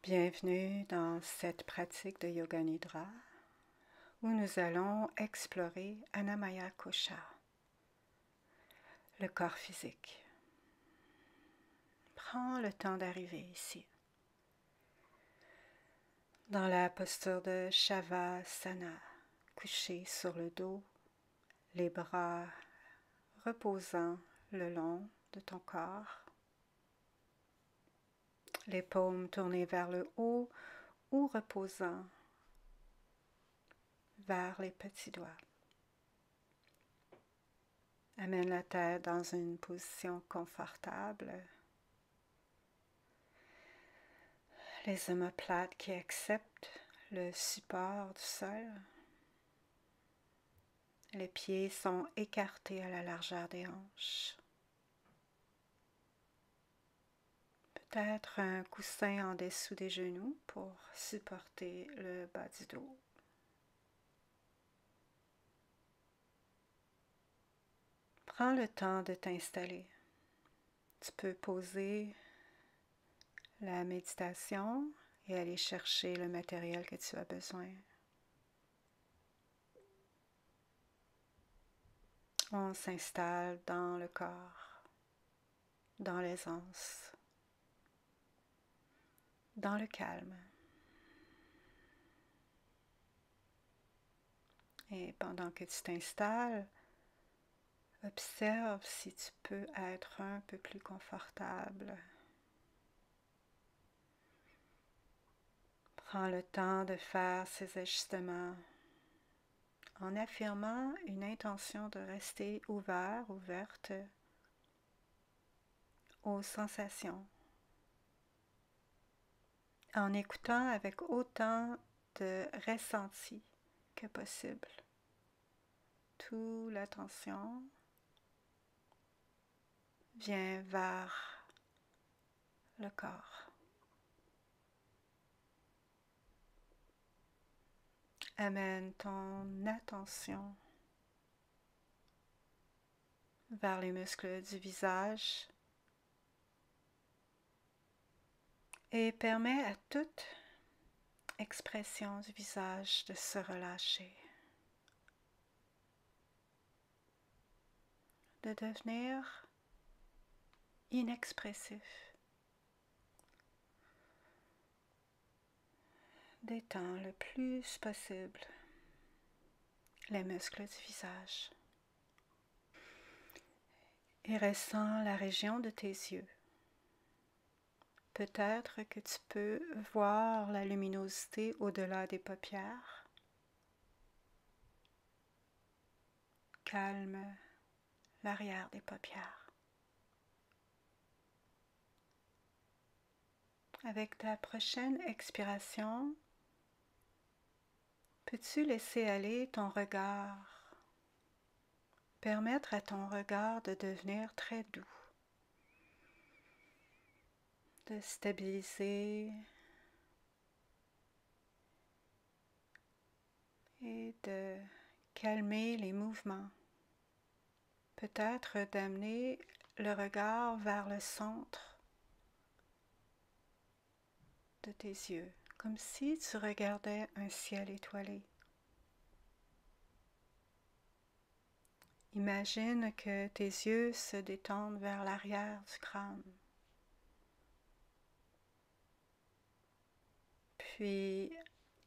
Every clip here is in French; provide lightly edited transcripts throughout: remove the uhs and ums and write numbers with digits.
Bienvenue dans cette pratique de Yoga Nidra où nous allons explorer Annamaya Kosha, le corps physique. Prends le temps d'arriver ici, dans la posture de Shavasana, couché sur le dos, les bras reposant le long de ton corps, les paumes tournées vers le haut ou reposant vers les petits doigts. Amène la tête dans une position confortable. Les omoplates qui acceptent le support du sol. Les pieds sont écartés à la largeur des hanches. Peut-être un coussin en dessous des genoux pour supporter le bas du dos. Prends le temps de t'installer. Tu peux poser la méditation et aller chercher le matériel que tu as besoin. On s'installe dans le corps, dans l'aisance, dans le calme. Et pendant que tu t'installes, observe si tu peux être un peu plus confortable. Prends le temps de faire ces ajustements en affirmant une intention de rester ouvert, ouverte aux sensations, en écoutant avec autant de ressenti que possible. Toute l'attention vient vers le corps. Amène ton attention vers les muscles du visage et permets à toute expression du visage de se relâcher, de devenir inexpressif. Détends le plus possible les muscles du visage et ressens la région de tes yeux. Peut-être que tu peux voir la luminosité au-delà des paupières. Calme l'arrière des paupières. Avec ta prochaine expiration, peux-tu laisser aller ton regard, permettre à ton regard de devenir très doux, de stabiliser et de calmer les mouvements. Peut-être d'amener le regard vers le centre de tes yeux, comme si tu regardais un ciel étoilé. Imagine que tes yeux se détendent vers l'arrière du crâne. Puis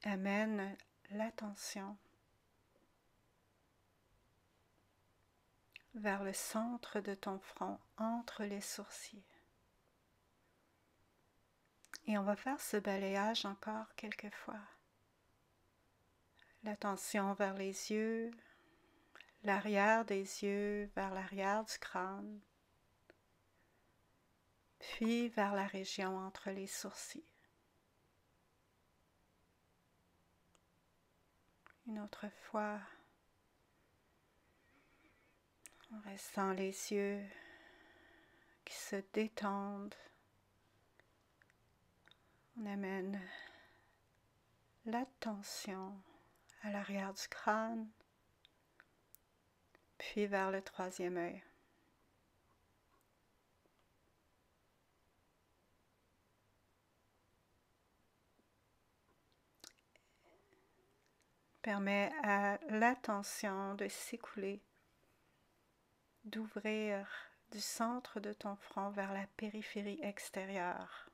amène l'attention vers le centre de ton front, entre les sourcils. Et on va faire ce balayage encore quelques fois. L'attention vers les yeux, l'arrière des yeux vers l'arrière du crâne, puis vers la région entre les sourcils. Une autre fois, on ressent les yeux qui se détendent. On amène l'attention à l'arrière du crâne, puis vers le troisième œil. Permets à l'attention de s'écouler, d'ouvrir du centre de ton front vers la périphérie extérieure.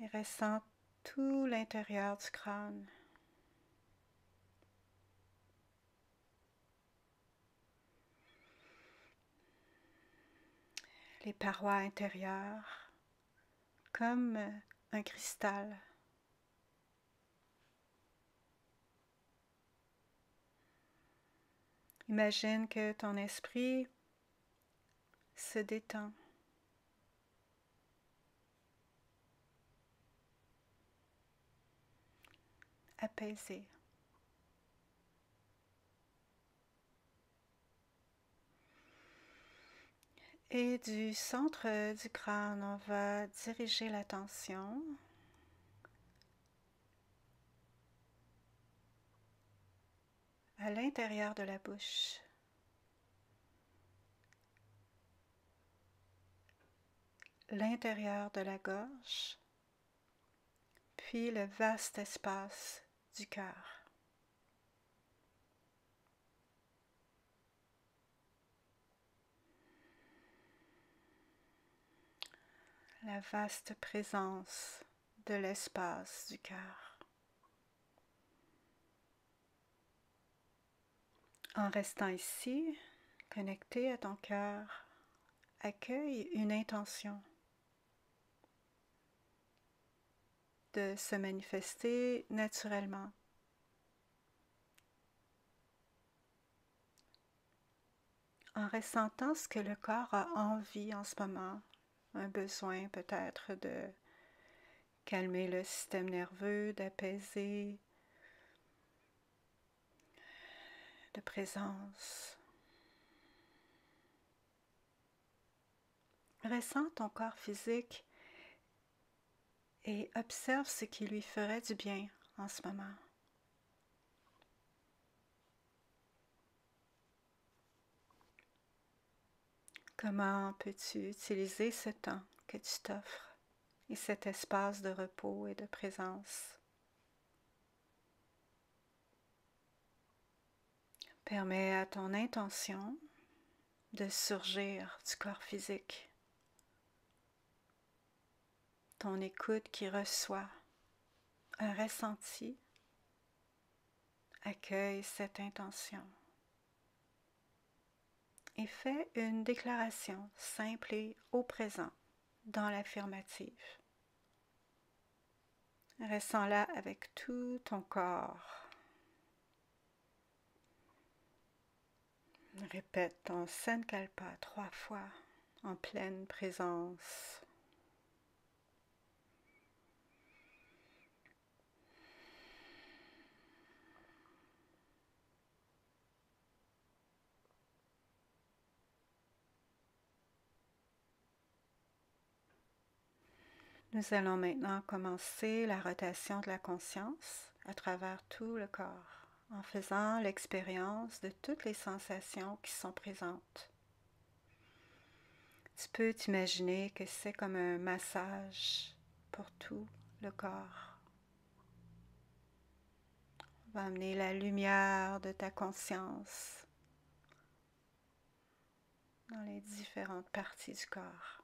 Et ressens tout l'intérieur du crâne. Les parois intérieures, comme un cristal. Imagine que ton esprit se détend. Apaisé. Et du centre du crâne, on va diriger l'attention à l'intérieur de la bouche. L'intérieur de la gorge, puis le vaste espace du cœur. La vaste présence de l'espace du cœur. En restant ici, connecté à ton cœur, accueille une intention de se manifester naturellement. En ressentant ce que le corps a envie en ce moment, un besoin peut-être de calmer le système nerveux, d'apaiser, de présence. Ressens ton corps physique et observe ce qui lui ferait du bien en ce moment. Comment peux-tu utiliser ce temps que tu t'offres et cet espace de repos et de présence? Permets à ton intention de surgir du corps physique. Ton écoute qui reçoit un ressenti accueille cette intention et fais une déclaration simple et au présent dans l'affirmative. Ressens-la avec tout ton corps. Répète ton Sankalpa 3 fois en pleine présence. Nous allons maintenant commencer la rotation de la conscience à travers tout le corps, en faisant l'expérience de toutes les sensations qui sont présentes. Tu peux t'imaginer que c'est comme un massage pour tout le corps. On va amener la lumière de ta conscience dans les différentes parties du corps.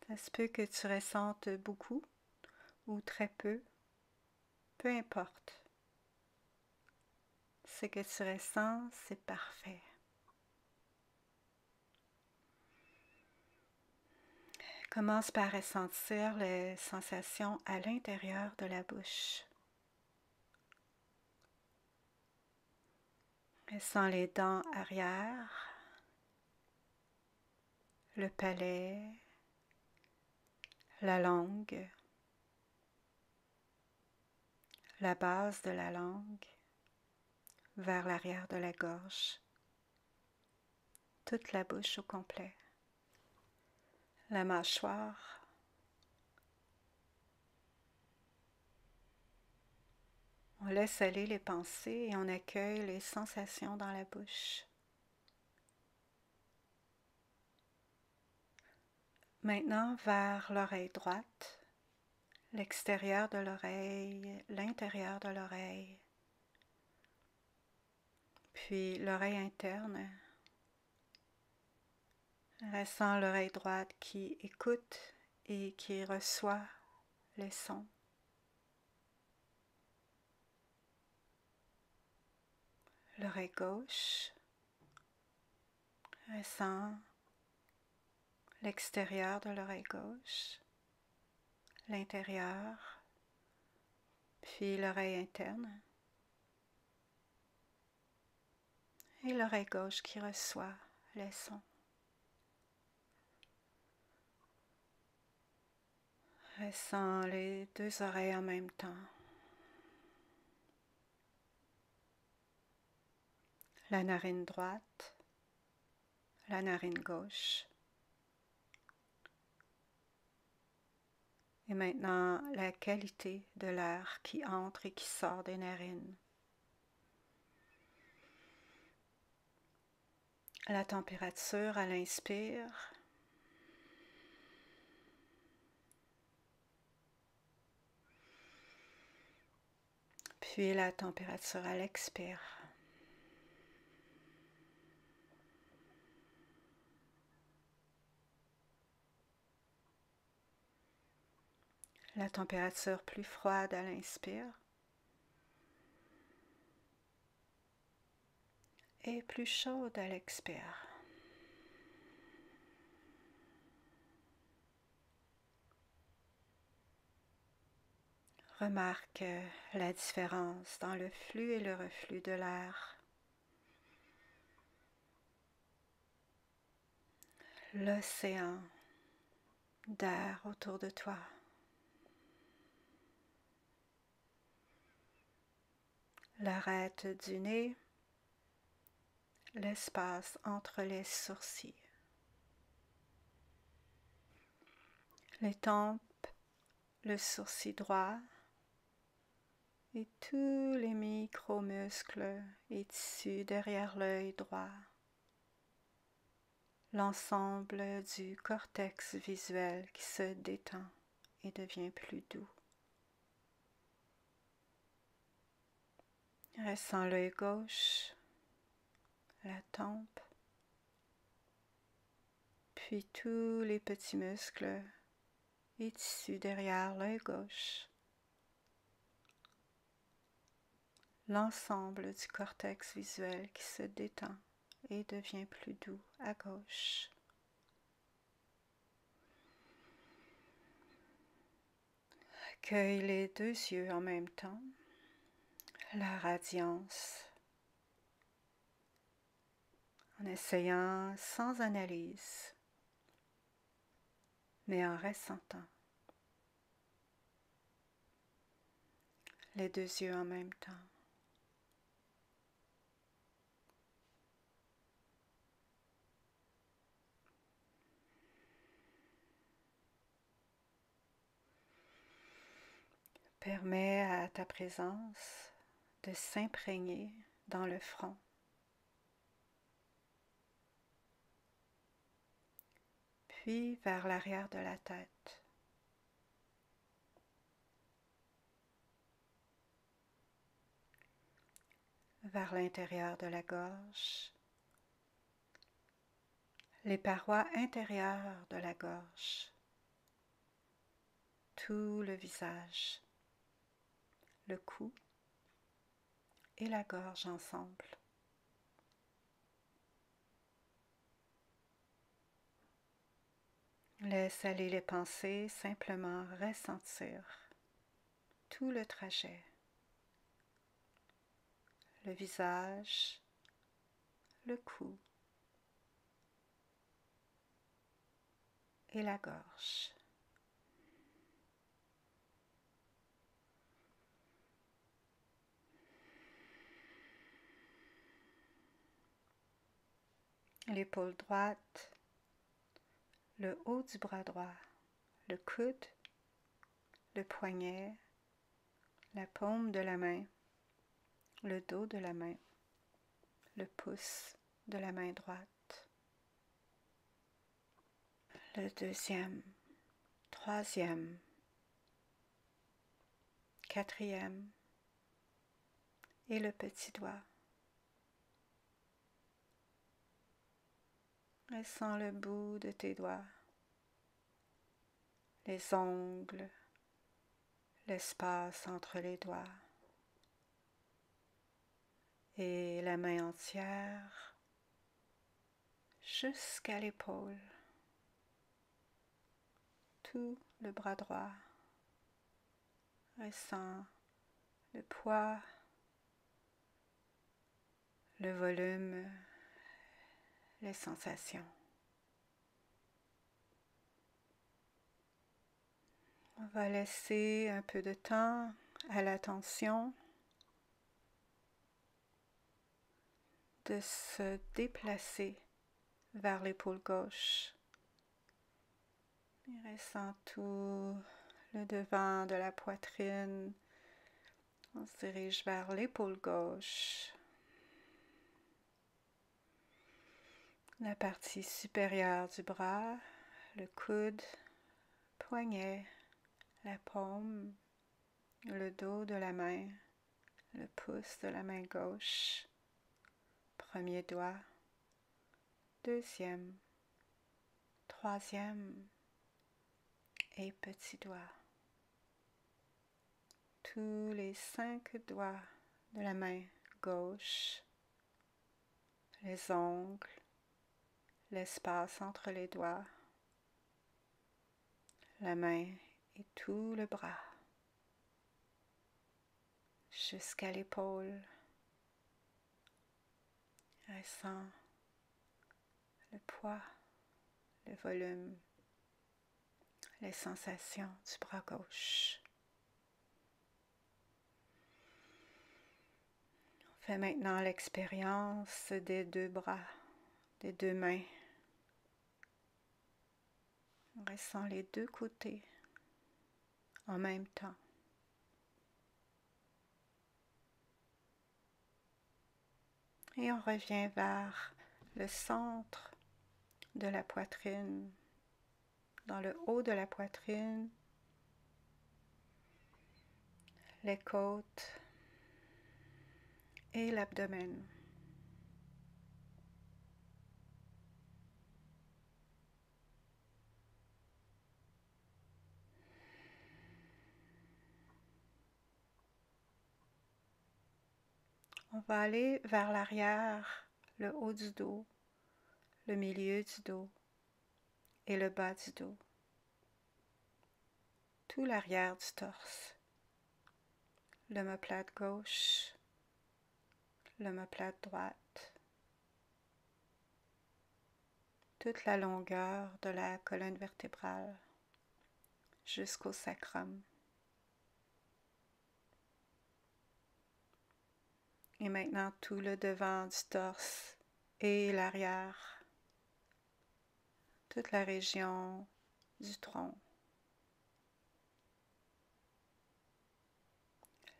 Ça se peut que tu ressentes beaucoup ou très peu importe. Ce que tu ressens, c'est parfait. Commence par ressentir les sensations à l'intérieur de la bouche. Ressens les dents arrière, le palais, la langue, la base de la langue, vers l'arrière de la gorge, toute la bouche au complet, la mâchoire, on laisse aller les pensées et on accueille les sensations dans la bouche. Maintenant vers l'oreille droite, l'extérieur de l'oreille, l'intérieur de l'oreille, puis l'oreille interne. Ressens l'oreille droite qui écoute et qui reçoit les sons. L'oreille gauche, ressens l'extérieur de l'oreille gauche, l'intérieur, puis l'oreille interne. Et l'oreille gauche qui reçoit les sons. Ressens les deux oreilles en même temps. La narine droite, la narine gauche. Et maintenant, la qualité de l'air qui entre et qui sort des narines. La température à l'inspire. Puis la température à l'expire. La température plus froide à l'inspire. Et plus chaude à l'expire. Remarque la différence dans le flux et le reflux de l'air. L'océan d'air autour de toi. L'arête du nez, l'espace entre les sourcils. Les tempes, le sourcil droit et tous les micro-muscles et tissus derrière l'œil droit. L'ensemble du cortex visuel qui se détend et devient plus doux. Ressens l'œil gauche, la tempe, puis tous les petits muscles et tissus derrière l'œil gauche. L'ensemble du cortex visuel qui se détend et devient plus doux à gauche. Accueille les deux yeux en même temps, la radiance, en essayant sans analyse, mais en ressentant. Les deux yeux en même temps. Permets à ta présence de s'imprégner dans le front. Puis vers l'arrière de la tête. Vers l'intérieur de la gorge. Les parois intérieures de la gorge. Tout le visage. Le cou et la gorge ensemble. Laisse aller les pensées, simplement ressentir tout le trajet. Le visage, le cou et la gorge. L'épaule droite, le haut du bras droit, le coude, le poignet, la paume de la main, le dos de la main, le pouce de la main droite, le deuxième, troisième, quatrième et le petit doigt. Ressens le bout de tes doigts, les ongles, l'espace entre les doigts et la main entière jusqu'à l'épaule, tout le bras droit. Ressens le poids, le volume, les sensations. On va laisser un peu de temps à l'attention de se déplacer vers l'épaule gauche. Et ressens tout le devant de la poitrine. On se dirige vers l'épaule gauche. La partie supérieure du bras, le coude, poignet, la paume, le dos de la main, le pouce de la main gauche, premier doigt, deuxième, troisième et petit doigt. Tous les 5 doigts de la main gauche, les ongles, l'espace entre les doigts, la main et tout le bras, jusqu'à l'épaule. Ressens le poids, le volume, les sensations du bras gauche. On fait maintenant l'expérience des 2 bras, des 2 mains. On ressent les 2 côtés en même temps. Et on revient vers le centre de la poitrine, dans le haut de la poitrine, les côtes et l'abdomen. On va aller vers l'arrière, le haut du dos, le milieu du dos et le bas du dos. Tout l'arrière du torse, l'omoplate gauche, l'omoplate droite, toute la longueur de la colonne vertébrale jusqu'au sacrum. Et maintenant tout le devant du torse et l'arrière, toute la région du tronc.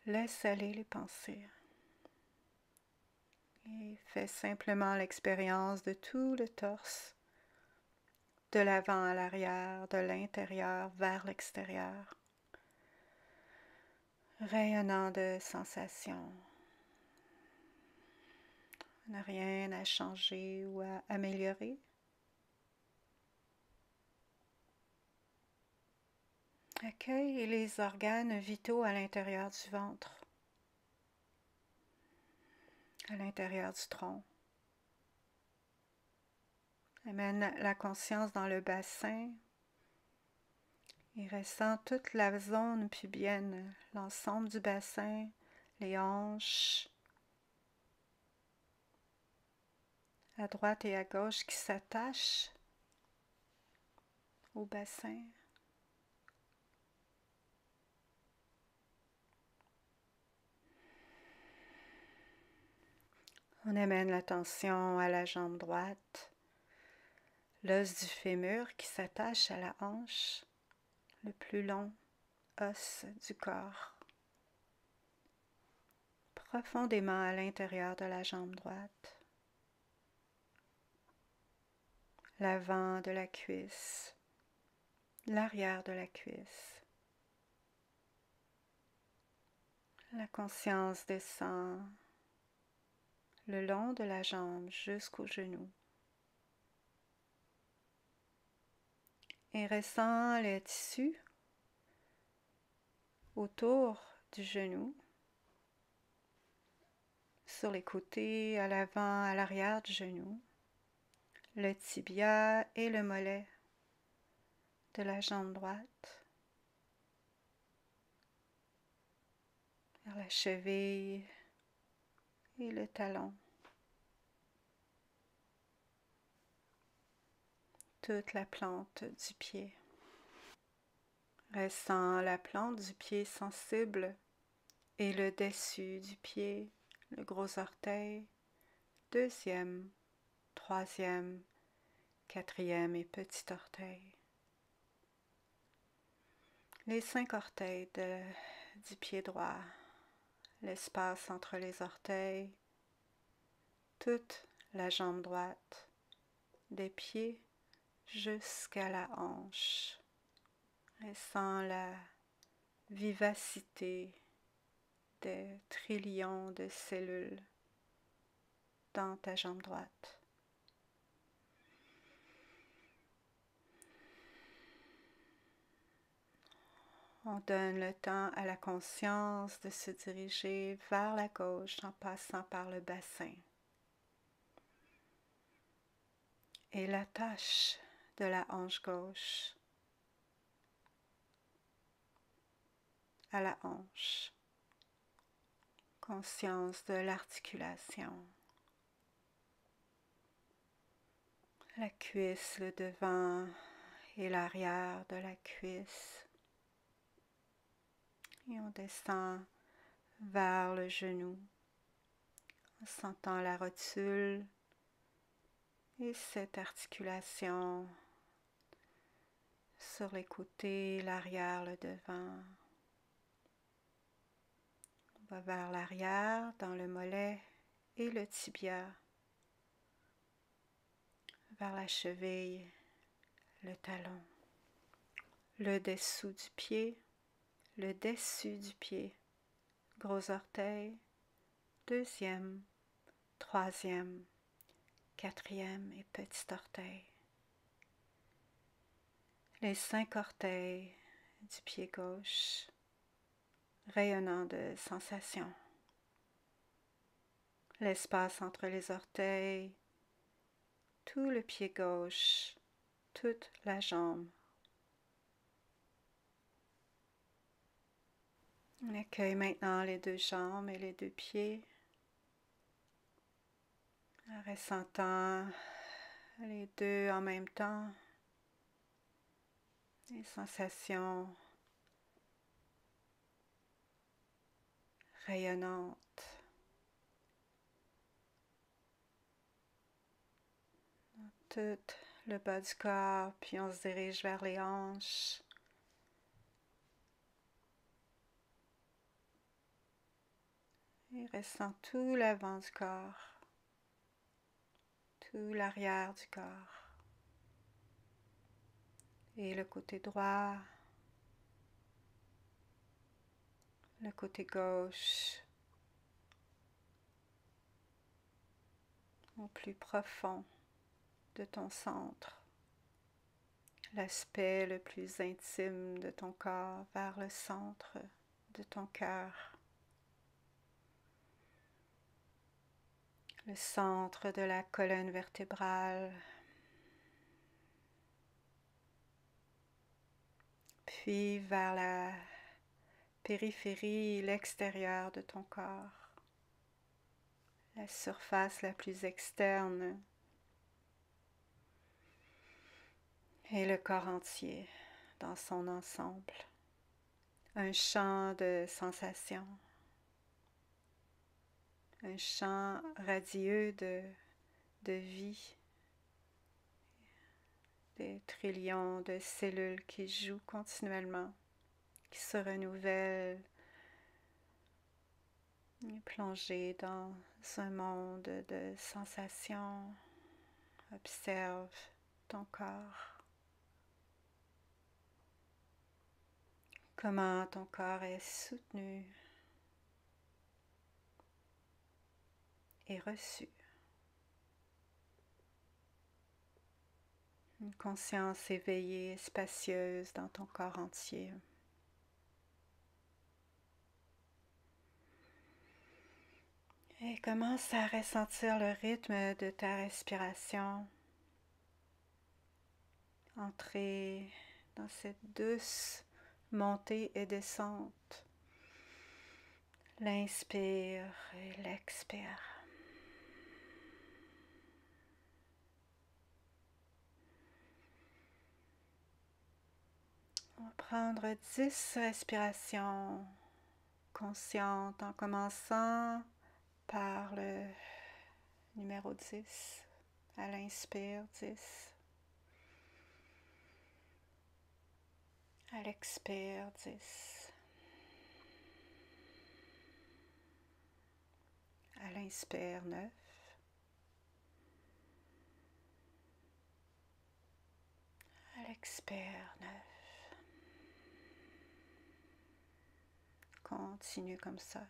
Laisse aller les pensées et fais simplement l'expérience de tout le torse, de l'avant à l'arrière, de l'intérieur vers l'extérieur, rayonnant de sensations. On n'a rien à changer ou à améliorer. Accueille les organes vitaux à l'intérieur du ventre, à l'intérieur du tronc. Amène la conscience dans le bassin et ressens toute la zone pubienne, l'ensemble du bassin, les hanches, à droite et à gauche qui s'attachent au bassin. On amène l'attention à la jambe droite, l'os du fémur qui s'attache à la hanche, le plus long os du corps, profondément à l'intérieur de la jambe droite. L'avant de la cuisse, l'arrière de la cuisse, La conscience descend le long de la jambe jusqu'au genou et ressent les tissus autour du genou, sur les côtés, à l'avant, à l'arrière du genou, le tibia et le mollet de la jambe droite, vers la cheville et le talon. Toute la plante du pied. Ressent la plante du pied sensible et le dessus du pied, le gros orteil, deuxième, troisième, quatrième et petit orteil. Les 5 orteils du pied droit, l'espace entre les orteils, toute la jambe droite, des pieds jusqu'à la hanche. Ressent la vivacité des trillions de cellules dans ta jambe droite. On donne le temps à la conscience de se diriger vers la gauche en passant par le bassin. Et l'attache de la hanche gauche à la hanche. Conscience de l'articulation. La cuisse, le devant et l'arrière de la cuisse. Et on descend vers le genou en sentant la rotule et cette articulation sur les côtés, l'arrière, le devant. On va vers l'arrière dans le mollet et le tibia, vers la cheville, le talon, le dessous du pied, le dessus du pied, gros orteil, deuxième, troisième, quatrième et petit orteil. Les 5 orteils du pied gauche, rayonnant de sensations. L'espace entre les orteils, tout le pied gauche, toute la jambe. On accueille maintenant les 2 jambes et les 2 pieds, en ressentant les 2 en même temps, les sensations rayonnantes. Dans tout le bas du corps, puis on se dirige vers les hanches. Et ressent tout l'avant du corps, tout l'arrière du corps. Et le côté droit, le côté gauche, au plus profond de ton centre, l'aspect le plus intime de ton corps vers le centre de ton cœur, le centre de la colonne vertébrale, puis vers la périphérie, l'extérieur de ton corps, la surface la plus externe et le corps entier dans son ensemble. Un champ de sensations, un champ radieux de vie, des trillions de cellules qui jouent continuellement, qui se renouvellent, et plongées dans un monde de sensations. Observe ton corps. Comment ton corps est soutenu et reçu. Une conscience éveillée et spacieuse dans ton corps entier. Et commence à ressentir le rythme de ta respiration. Entrer dans cette douce montée et descente. L'inspire et l'expire. On va prendre 10 respirations conscientes en commençant par le numéro 10. À l'inspire, 10. À l'expire, 10. À l'inspire, 9. À l'expire, 9. Continue comme ça.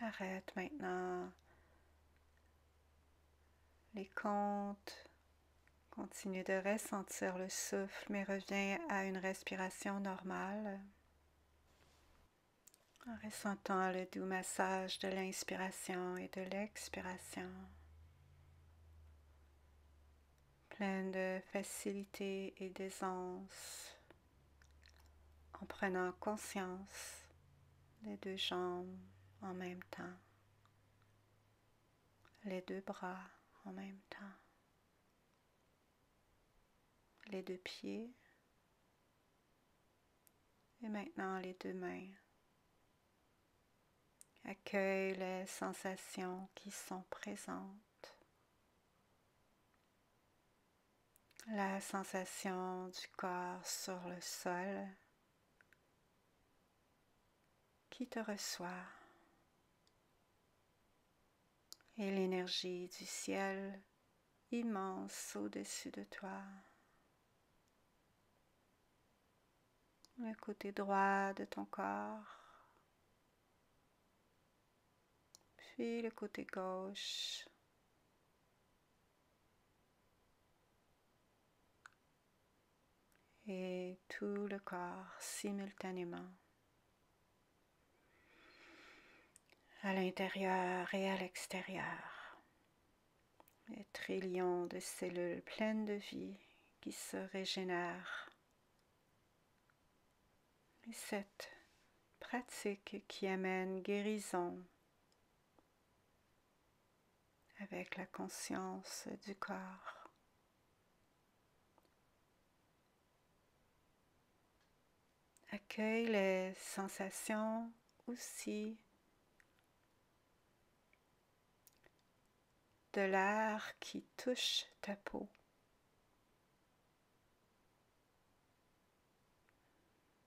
Arrête maintenant les comptes. Continue de ressentir le souffle, mais reviens à une respiration normale. En ressentant le doux massage de l'inspiration et de l'expiration. Pleine de facilité et d'aisance. En prenant conscience des deux jambes en même temps. Les deux bras en même temps. Les deux pieds. Et maintenant les deux mains. Accueille les sensations qui sont présentes. La sensation du corps sur le sol qui te reçoit. Et l'énergie du ciel immense au-dessus de toi. Le côté droit de ton corps. Puis le côté gauche. Et tout le corps simultanément. À l'intérieur et à l'extérieur. Des trillions de cellules pleines de vie qui se régénèrent. Et cette pratique qui amène guérison avec la conscience du corps. Accueille les sensations aussi de l'air qui touche ta peau.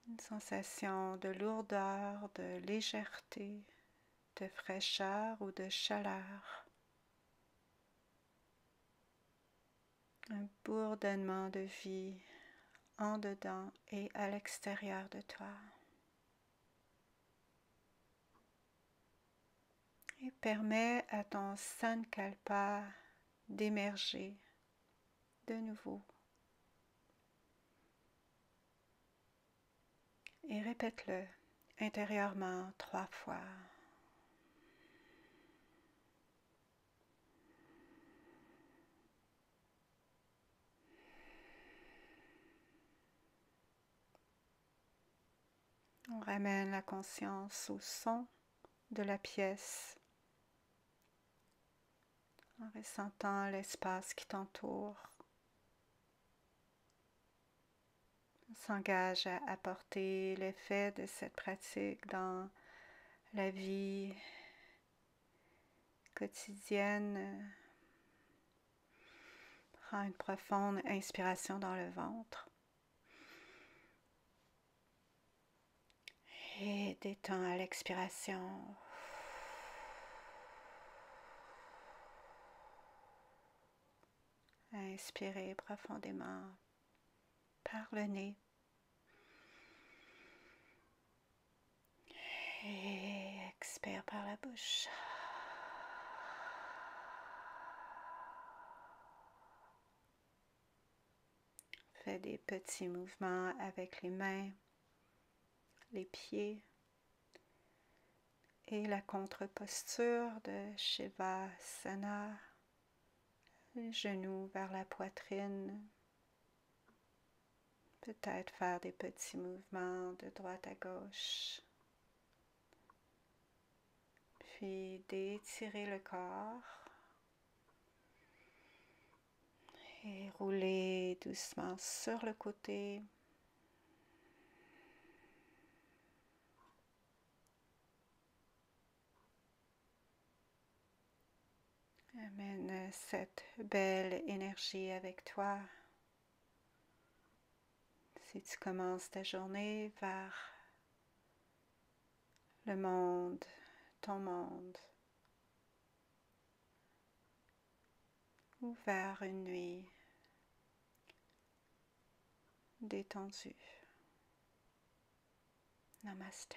Une sensation de lourdeur, de légèreté, de fraîcheur ou de chaleur. un bourdonnement de vie en dedans et à l'extérieur de toi. Et permets à ton Sankalpa d'émerger de nouveau. Et répète-le intérieurement 3 fois. On ramène la conscience au son de la pièce, en ressentant l'espace qui t'entoure. On s'engage à apporter l'effet de cette pratique dans la vie quotidienne. Prends une profonde inspiration dans le ventre. Et détends à l'expiration. Inspirez profondément par le nez. Et expire par la bouche. Fais des petits mouvements avec les mains, les pieds et la contre-posture de Shavasana. Les genoux vers la poitrine. Peut-être faire des petits mouvements de droite à gauche. Puis d'étirer le corps. Et rouler doucement sur le côté. Amène cette belle énergie avec toi. Si tu commences ta journée vers le monde, ton monde, ou vers une nuit détendue. Namaste.